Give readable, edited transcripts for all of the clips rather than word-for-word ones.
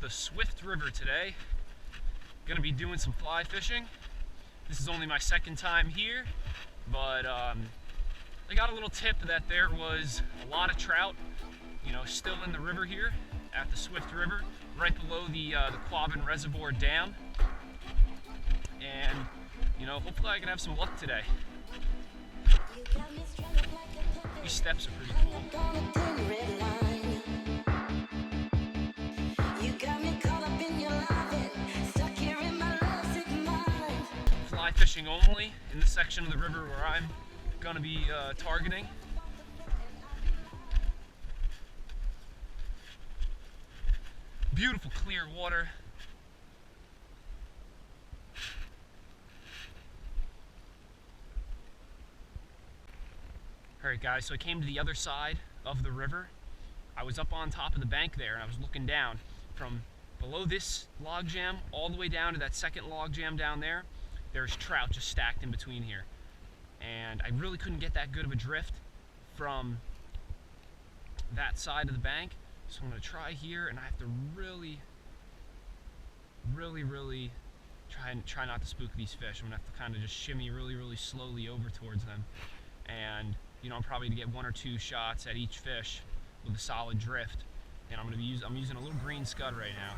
the Swift River today. Gonna be doing some fly fishing. This is only my second time here, but I got a little tip that there was a lot of trout, still in the river here at the Swift River, right below the Quabbin Reservoir Dam. And hopefully I can have some luck today. These steps are pretty cool. Fly fishing only in the section of the river where I'm gonna be targeting. Beautiful clear water. Alright guys, so I came to the other side of the river. I was up on top of the bank there and I was looking down from below this log jam all the way down to that second log jam down there. There's trout just stacked in between here. And I really couldn't get that good of a drift from that side of the bank. So I'm going to try here, and I have to really try not to spook these fish. I'm going to have to kind of just shimmy really slowly over towards them. And I'm probably going to get 1 or 2 shots at each fish with a solid drift. And I'm using a little green scud right now.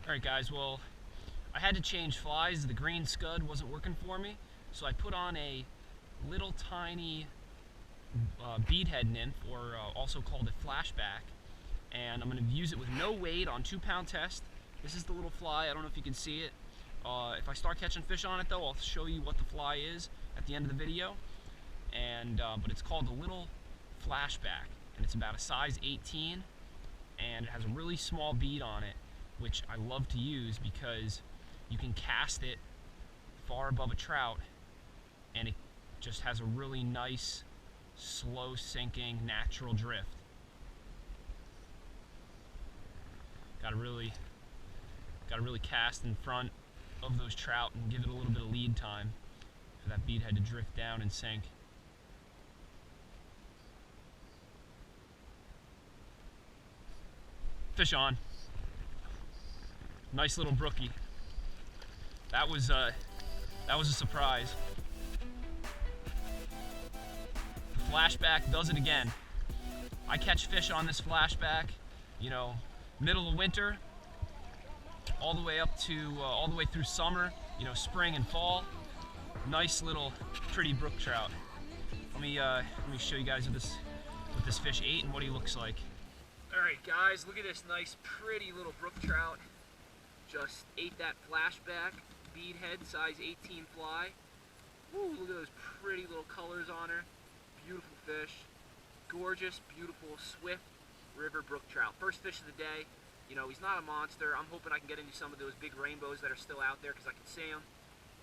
Alright guys, well, I had to change flies. The green scud wasn't working for me, so I put on a little tiny bead head nymph, or also called a Flashback, and I'm going to use it with no weight on 2-pound test. This is the little fly. I don't know if you can see it. If I start catching fish on it though, I'll show you what the fly is at the end of the video. And but it's called the little Flashback, and it's about a size 18, and it has a really small bead on it, which I love to use because you can cast it far above a trout and it just has a really nice, slow sinking, natural drift. Gotta really cast in front of those trout and give it a little bit of lead time for that bead head to drift down and sink. Fish on. Nice little brookie. That was a surprise. The Flashback does it again. I catch fish on this Flashback, middle of winter, all the way up to all the way through summer, spring and fall. Nice little pretty brook trout. Let me show you guys what this fish ate and what he looks like. All right, guys, look at this nice, pretty little brook trout. Just ate that Flashback bead head, size 18 fly. Woo, look at those pretty little colors on her. Beautiful fish. Gorgeous, beautiful, Swift River brook trout. First fish of the day. He's not a monster. I'm hoping I can get into some of those big rainbows that are still out there because I can see them.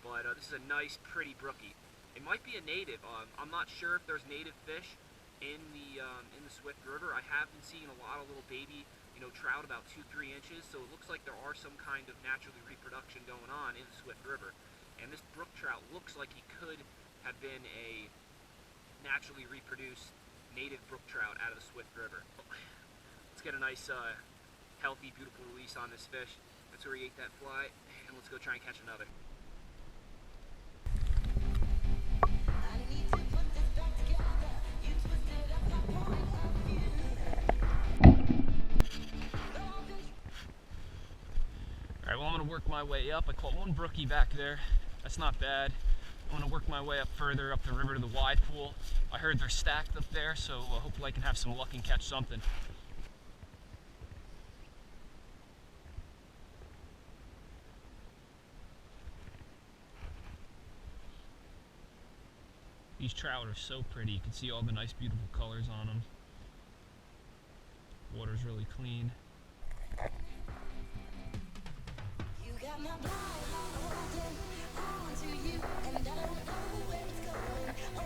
But this is a nice, pretty brookie. It might be a native. I'm not sure if there's native fish in the Swift River. I have been seeing a lot of little baby trout about 2-3 inches, so it looks like there are some kind of naturally reproduction going on in the Swift River. And this brook trout looks like he could have been a naturally reproduced native brook trout out of the Swift River. Let's get a nice, healthy, beautiful release on this fish. That's where he ate that fly, and let's go try and catch another. Alright, well, I'm going to work my way up. I caught one brookie back there. That's not bad. I'm going to work my way up further up the river to the wide pool. I heard they're stacked up there, so hopefully I can have some luck and catch something. These trout are so pretty. You can see all the nice, beautiful colors on them. Water's really clean. My blind heart holding on to you, and I don't know where it's going.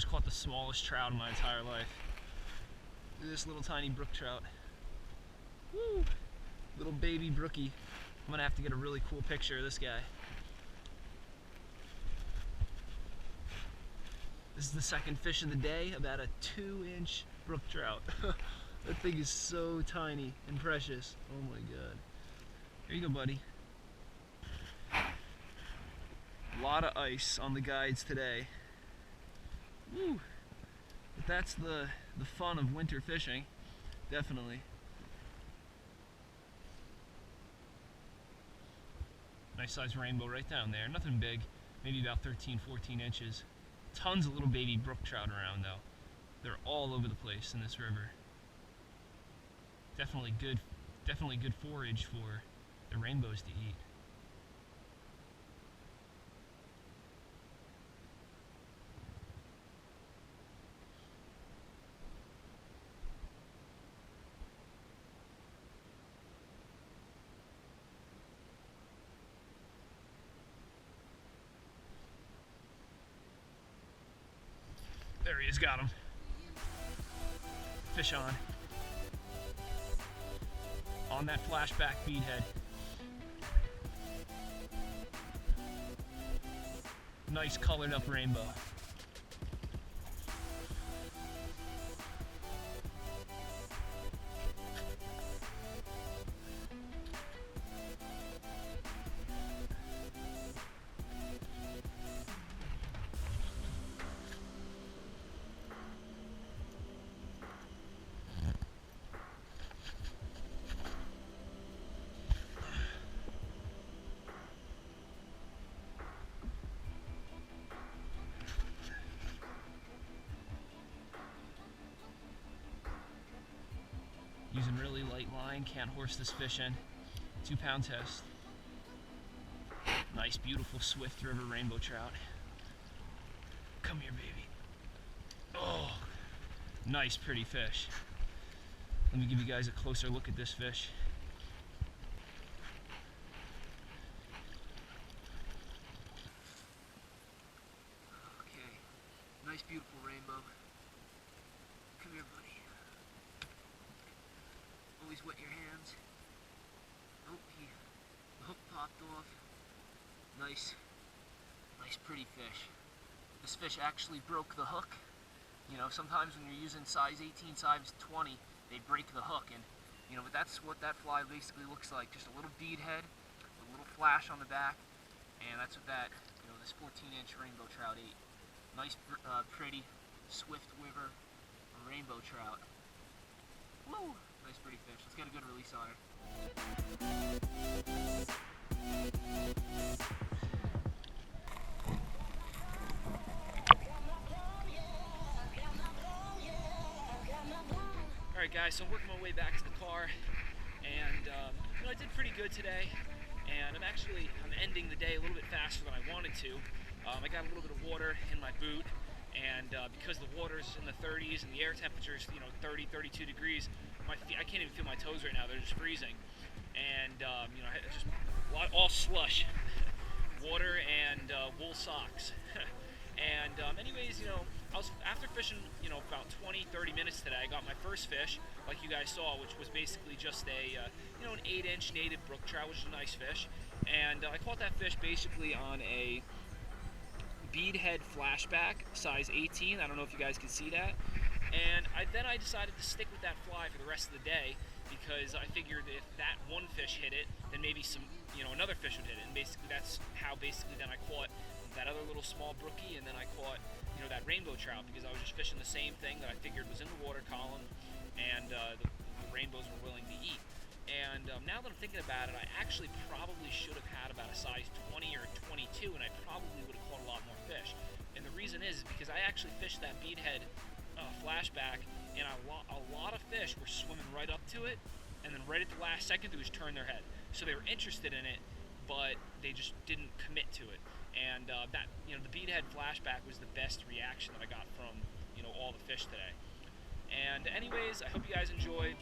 just caught the smallest trout in my entire life. Look at this little tiny brook trout. Woo! Little baby brookie. I'm gonna have to get a really cool picture of this guy. This is the second fish of the day, about a 2-inch brook trout. That thing is so tiny and precious. Oh my god. Here you go, buddy. A lot of ice on the guides today. Woo! But that's the fun of winter fishing, definitely. Nice size rainbow right down there. Nothing big, maybe about 13, 14 inches. Tons of little baby brook trout around though. They're all over the place in this river. Definitely good forage for the rainbows to eat. There he is, got him. Fish on. On that flashback bead head. Nice colored up rainbow. Using really light line, can't horse this fish in. 2-pound test. Nice, beautiful Swift River rainbow trout. Come here, baby. Oh, nice, pretty fish. Let me give you guys a closer look at this fish. Okay, nice, beautiful rainbow. Come here, buddy. Always wet your hands. Oh, the hook popped off. Nice, pretty fish. This fish actually broke the hook. You know, sometimes when you're using size 18, size 20, they break the hook, and you know, but that's what that fly basically looks like. Just a little bead head, a little flash on the back, and that's what that, you know, this 14-inch rainbow trout ate. Nice, pretty Swift River rainbow trout. Woo! Nice, pretty fish. Let's get a good release on her. Alright guys, so I'm working my way back to the car, and you know, I did pretty good today, and I'm ending the day a little bit faster than I wanted to. I got a little bit of water in my boot, and because the water's in the 30s and the air temperature's, you know, 30, 32 degrees, my feet, I can't even feel my toes right now, they're just freezing. And you know, just all slush, water and wool socks. And anyways, you know, after fishing, you know, about 20-30 minutes today, I got my first fish, like you guys saw, which was basically just a you know, an 8-inch native brook trout, which is a nice fish. And I caught that fish basically on a bead head flashback, size 18. I don't know if you guys can see that. And then I decided to stick with that fly for the rest of the day, because I figured if that one fish hit it, then maybe another fish would hit it. And basically that's how then I caught that other little small brookie, and then I caught, you know, that rainbow trout, because I was just fishing the same thing that I figured was in the water column, and the rainbows were willing to eat. And now that I'm thinking about it, I actually probably should have had about a size 20 or 22, and I probably would have caught a lot more fish. And the reason is because I actually fished that bead head flashback, and a lot of fish were swimming right up to it, and then right at the last second they just turned their head. So they were interested in it, but they just didn't commit to it. And that, you know, the bead head flashback was the best reaction that I got from, you know, all the fish today. And anyways, I hope you guys enjoyed.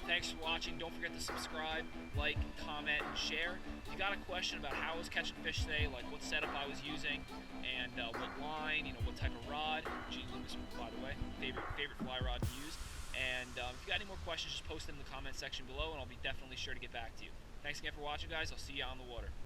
Thanks for watching. Don't forget to subscribe, like, comment, and share. If you got a question about how I was catching fish today, like what setup I was using, and what line, you know, what type of rod, got any more questions, just post them in the comment section below, and I'll be definitely sure to get back to you. Thanks again for watching, guys. I'll see you on the water.